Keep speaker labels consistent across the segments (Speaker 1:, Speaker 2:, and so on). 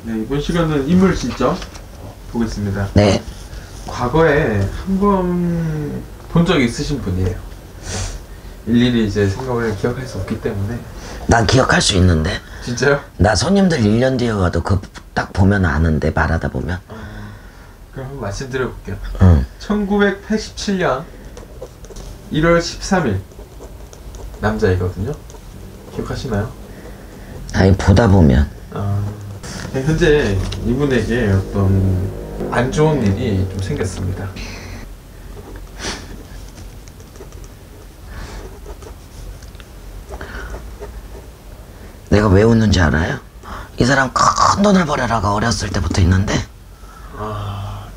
Speaker 1: 네, 이번 시간은 인물 실적 보겠습니다.
Speaker 2: 네.
Speaker 1: 과거에 한 번 본 적이 있으신 분이에요. 일일이 이제 생각을 기억할 수 없기 때문에.
Speaker 2: 난 기억할 수 있는데.
Speaker 1: 진짜요?
Speaker 2: 나 손님들 1년 뒤에 와도 그 딱 보면 아는데, 말하다 보면.
Speaker 1: 그럼 한번 말씀드려볼게요.
Speaker 2: 응.
Speaker 1: 1987년 1월 13일 남자이거든요. 기억하시나요?
Speaker 2: 아니, 보다 보면.
Speaker 1: 네, 현재 이분에게 어떤 안 좋은 일이 좀 생겼습니다.
Speaker 2: 내가 왜 웃는지 알아요? 이 사람 큰 돈을 벌어라가 어렸을 때부터 있는데,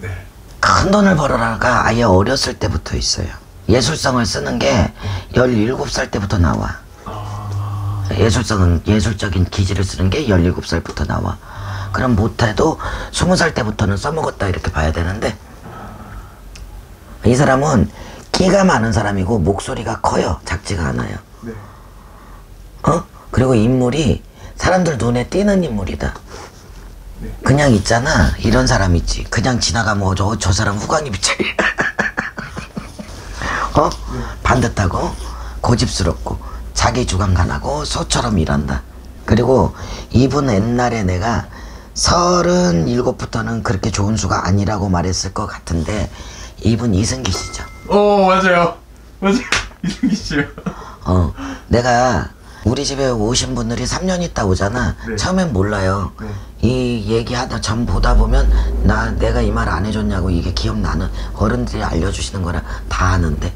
Speaker 1: 네.
Speaker 2: 큰 돈을 벌어라가 아예 어렸을 때부터 있어요. 예술성을 쓰는 게 17살 때부터 나와. 예술적인 기질을 쓰는 게 17살부터 나와. 그럼 못해도 20살 때부터는 써먹었다 이렇게 봐야 되는데, 이 사람은 끼가 많은 사람이고 목소리가 커요. 작지가 않아요.
Speaker 1: 네.
Speaker 2: 그리고 인물이 사람들 눈에 띄는 인물이다.
Speaker 1: 네.
Speaker 2: 그냥 있잖아, 이런 사람 있지. 그냥 지나가면 저 사람 후광이 비쳐. 반듯하고 고집스럽고 자기 주관관하고 소처럼 일한다. 그리고 이분 옛날에 내가 37부터는 그렇게 좋은 수가 아니라고 말했을 것 같은데, 이분 이승기 씨죠.
Speaker 1: 맞아요. 이승기 씨요.
Speaker 2: 내가 우리 집에 오신 분들이 3년 있다 오잖아.
Speaker 1: 네.
Speaker 2: 처음엔 몰라요.
Speaker 1: 네.
Speaker 2: 이 얘기하다 전 보다 보면 내가 이 말 안 해줬냐고 이게 기억나는, 어른들이 알려주시는 거라 다 아는데,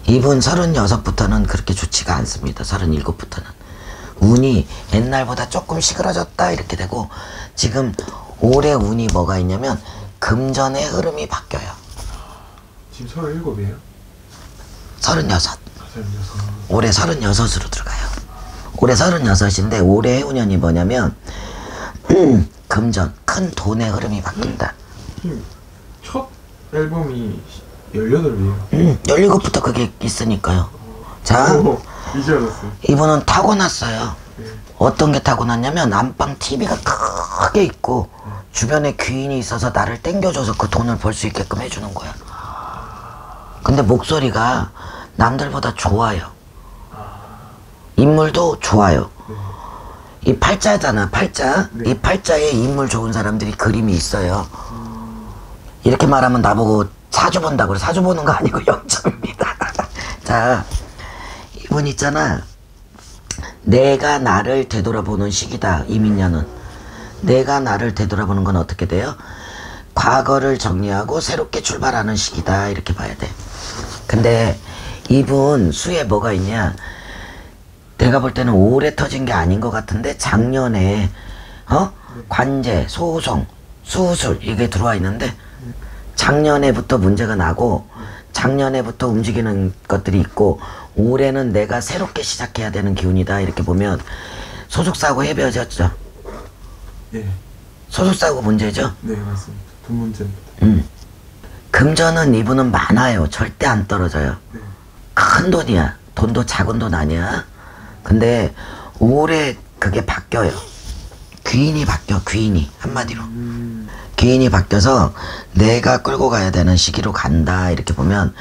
Speaker 2: 이분 36부터는 그렇게 좋지가 않습니다. 37부터는 운이 옛날보다 조금 시끄러졌다 이렇게 되고, 지금 올해 운이 뭐가 있냐면 금전의 흐름이 바뀌어요.
Speaker 1: 지금 37이에요?
Speaker 2: 36.
Speaker 1: 36.
Speaker 2: 올해 36으로 들어가요. 올해 36인데 올해 해운년이 뭐냐면 금전, 큰 돈의 흐름이 바뀐다.
Speaker 1: 첫 앨범이 18이에요.
Speaker 2: 17부터 그게 있으니까요. 자,
Speaker 1: 이제 알았어요.
Speaker 2: 이분은 타고났어요.
Speaker 1: 네.
Speaker 2: 어떤 게 타고났냐면 안방 TV가 크게 있고 주변에 귀인이 있어서 나를 땡겨줘서 그 돈을 벌 수 있게끔 해주는 거야. 근데 목소리가 남들보다 좋아요. 인물도 좋아요. 이 팔자잖아, 팔자.
Speaker 1: 네.
Speaker 2: 이 팔자에 인물 좋은 사람들이 그림이 있어요. 이렇게 말하면 나보고 사주 본다고 그래. 사주 보는 거 아니고 0점입니다. 자, 이분 있잖아. 내가 나를 되돌아보는 시기다, 이민년은. 내가 나를 되돌아보는 건 어떻게 돼요? 과거를 정리하고 새롭게 출발하는 시기다, 이렇게 봐야 돼. 근데 이분 수에 뭐가 있냐, 내가 볼 때는 올해 터진 게 아닌 것 같은데, 작년에 관제, 소송, 수술 이게 들어와 있는데, 작년에부터 문제가 나고 작년에부터 움직이는 것들이 있고, 올해는 내가 새롭게 시작해야 되는 기운이다 이렇게 보면, 소속사하고 헤어졌죠.
Speaker 1: 예.
Speaker 2: 소속사하고 문제죠.
Speaker 1: 네, 맞습니다. 돈 문제입니다.
Speaker 2: 금전은 이분은 많아요. 절대 안 떨어져요.
Speaker 1: 네.
Speaker 2: 큰 돈이야. 돈도 작은 돈 아니야. 근데 올해 그게 바뀌어요. 귀인이 바뀌어. 귀인이, 한마디로 귀인이 바뀌어서 내가 끌고 가야 되는 시기로 간다 이렇게 보면,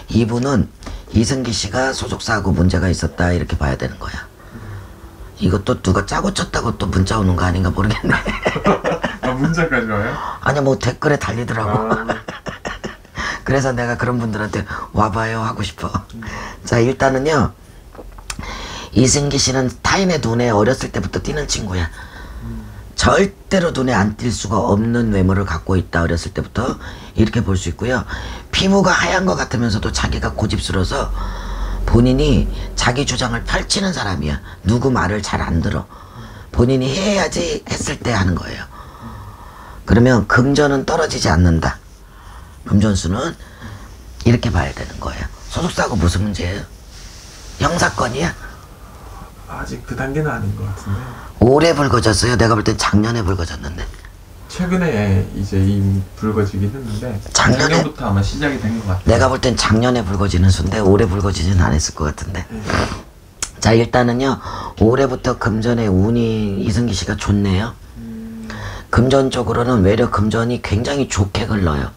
Speaker 2: 이분은 이승기 씨가 소속사하고 문제가 있었다 이렇게 봐야 되는 거야. 이것도 누가 짜고 쳤다고 또 문자 오는 거 아닌가 모르겠네.
Speaker 1: 문자까지 와요?
Speaker 2: 아니 뭐 댓글에 달리더라고. 그래서 내가 그런 분들한테 와봐요 하고 싶어. 자, 일단은요, 이승기 씨는 타인의 눈에 어렸을 때부터 띄는 친구야. 절대로 눈에 안 띌 수가 없는 외모를 갖고 있다, 어렸을 때부터. 이렇게 볼 수 있고요. 피부가 하얀 것 같으면서도 자기가 고집스러워서 본인이 자기 주장을 펼치는 사람이야. 누구 말을 잘 안 들어. 본인이 해야지 했을 때 하는 거예요. 그러면 금전은 떨어지지 않는다. 금전수는 이렇게 봐야 되는 거예요. 소속사하고 무슨 문제예요? 형사건이야?
Speaker 1: 아직 그 단계는 아닌 것 같은데.
Speaker 2: 올해 불거졌어요? 내가 볼 땐 작년에 불거졌는데.
Speaker 1: 최근에 이제 불거지긴 했는데, 작년부터 아마 시작이 된 것 같아요.
Speaker 2: 내가 볼 땐 작년에 불거지는 수인데 올해 불거지진 않았을 것 같은데. 자, 일단은요, 올해부터 금전의 운이 이승기 씨가 좋네요. 금전 쪽으로는 외려 금전이 굉장히 좋게 흘러요.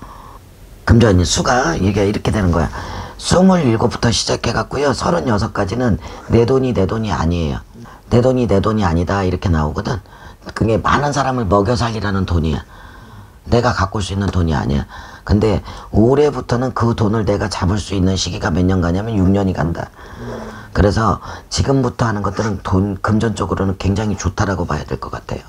Speaker 2: 금전이 수가 이게 이렇게 되는 거야. 27부터 시작해 갖고요 36까지는 내 돈이 아니에요. 내 돈이 아니다 이렇게 나오거든. 그게 많은 사람을 먹여 살리라는 돈이야. 내가 갖고 올 수 있는 돈이 아니야. 근데 올해부터는 그 돈을 내가 잡을 수 있는 시기가 몇 년 가냐면 6년이 간다. 그래서 지금부터 하는 것들은 금전 쪽으로는 굉장히 좋다라고 봐야 될 것 같아요.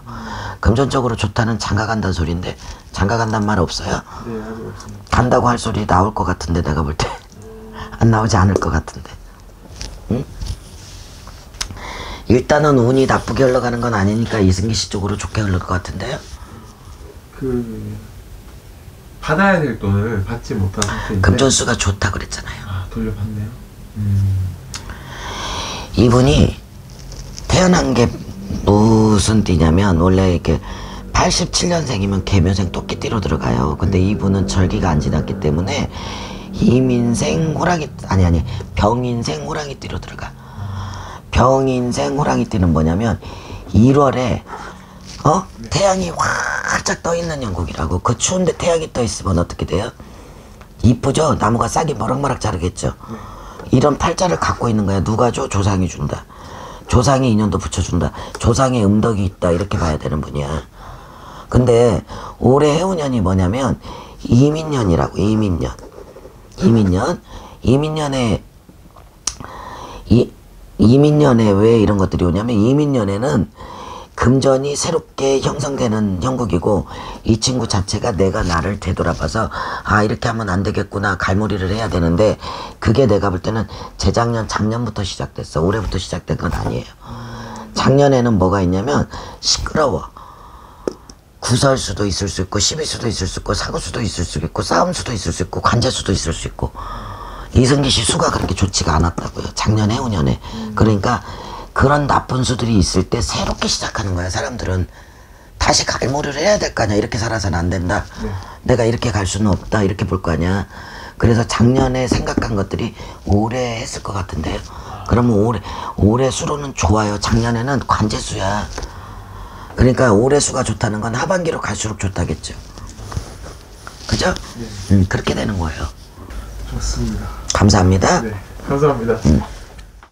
Speaker 2: 금전 쪽으로 좋다는 장가 간다는 소리인데 장가 간다는 말 없어요?
Speaker 1: 네, 아직 없습니다.
Speaker 2: 간다고 할 소리 나올 것 같은데 내가 볼 때 안 나오지 않을 것 같은데. 응? 일단은 운이 나쁘게 흘러가는 건 아니니까 이승기 씨 쪽으로 좋게 흘러갈 것 같은데요?
Speaker 1: 받아야 될 돈을 받지 못한 상태인데
Speaker 2: 금전수가 좋다 그랬잖아요.
Speaker 1: 아, 돌려받네요.
Speaker 2: 이분이 태어난 게 무슨 띠냐면 원래 이렇게 87년생이면 개묘생 토끼띠로 들어가요. 근데 이분은 절기가 안 지났기 때문에 이민생 호랑이 병인생 호랑이띠로 들어가. 병인생 호랑이띠는 뭐냐면 1월에 태양이 활짝 떠 있는 영국이라고. 그 추운데 태양이 떠 있으면 어떻게 돼요? 이쁘죠? 나무가 싹이 머락머락 자르겠죠. 이런 팔자를 갖고 있는 거야. 누가 줘? 조상이 준다. 조상이 인연도 붙여준다. 조상의 음덕이 있다 이렇게 봐야 되는 분이야. 근데 올해 해운년이 뭐냐면 이민년이라고. 이민년에 왜 이런 것들이 오냐면 이민년에는 금전이 새롭게 형성되는 형국이고 이 친구 자체가 내가 나를 되돌아봐서 아 이렇게 하면 안 되겠구나 갈무리를 해야 되는데 그게 내가 볼 때는 작년부터 시작됐어. 올해부터 시작된 건 아니에요. 작년에는 뭐가 있냐면 시끄러워. 구설 수도 있을 수 있고 시비 수도 있을 수 있고 사고 수도 있을 수 있고 싸움 수도 있을 수 있고 관제 수도 있을 수 있고. 이승기 씨 수가 그렇게 좋지가 않았다고요. 작년 해운년에. 그러니까 그런 나쁜 수들이 있을 때 새롭게 시작하는 거야. 사람들은 다시 갈무리를 해야 될 거 아니야. 이렇게 살아서는 안 된다. 내가 이렇게 갈 수는 없다. 이렇게 볼 거 아니야. 그래서 작년에 생각한 것들이 올해 했을 것 같은데요. 그러면 올해 수로는 좋아요. 작년에는 관제수야. 그러니까 올해 수가 좋다는 건 하반기로 갈수록 좋다겠죠. 그죠? 그렇게 되는 거예요.
Speaker 1: 좋습니다.
Speaker 2: 감사합니다.
Speaker 1: 네, 감사합니다.